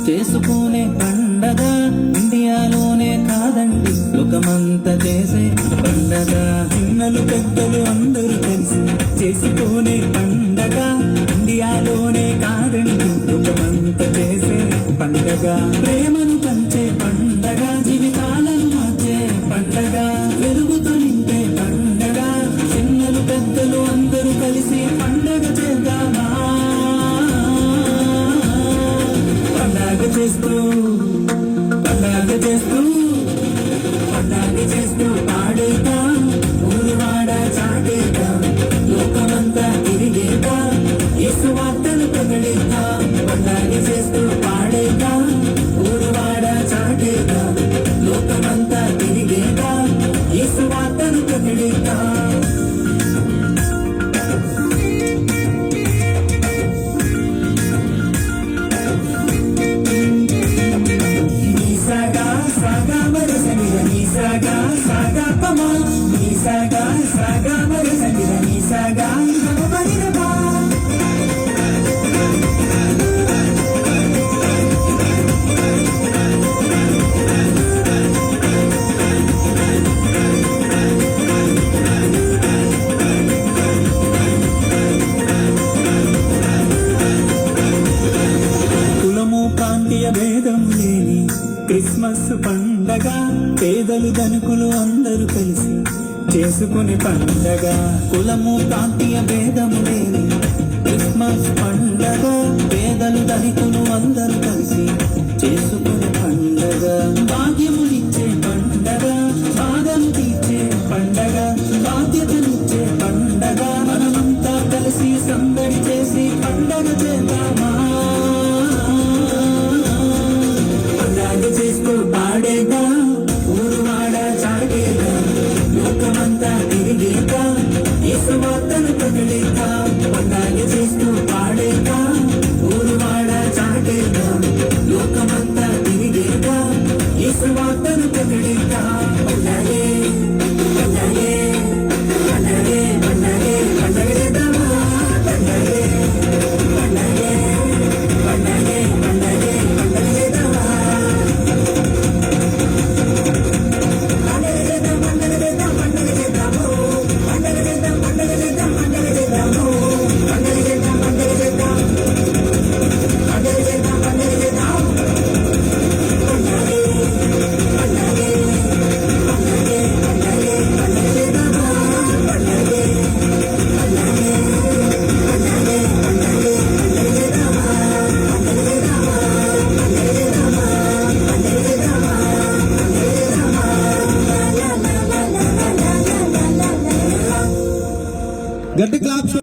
చేసుకునే పండగ ఇండియాలోనే కాదండి లోకమంతా చేసే పండగ. చిన్నలు పెద్దలు అందరూ కలిసి చేసుకునే పండగ ఇండియాలోనే కాదండి లోకమంతా చేసే పండగ. ప్రేమను పంచే పండగ, జీవితాలను మార్చే పండగ, వెలుగుతో నింపే పండగ. చిన్నలు పెద్దలు అందరూ కలిసి పండగ చేద్దామా. పండగ చేస్తూ పండగ చేస్తూ పండగ చేస్తూ పాడేదా ఊరువాడ చాటేదా లోకమంతా తిరిగేదా యేసు వార్తలు ప్రకటిద్దా. పండగ చేస్తూ పాడేదా ఊరువాడ చాటేదా లోకమంతా తిరిగేదా యేసు వార్తలు ప్రకటిద్దా. భేదం లేని క్రిస్మస్ పండగ, పేదలు ధనికులు అందరూ కలిసి చేసుకునే పండగ. కులము ప్రాంతీయ భేదము లేని క్రిస్మస్ పండగ, పేదలు ధనికులు అందరూ కలిసి చేసుకునే పండగ. భాగ్యమునిచ్చే పండగ, బాధను తీర్చే పండగ, బాధ్యతనిచ్చే పండగ. మనమంతా కలిసి సందడి చేసి పండగ చేద్దామా. చేస్తూ పాడేదా ఊరువాడ చాటేదా లోకమంతా తిరిగేదా యేసు వార్తలు ప్రకటిద్దా. పండగ చేస్తూ పాడేదా ఊరువాడ చాటేదా లోకమంతా తిరిగేదా యేసు వార్తలు ప్రకటిద్దా. పండగే పండగే పండగే పండగే పండగ చేద్దామా. పండగే పండగే గట్టి క్లాప్స్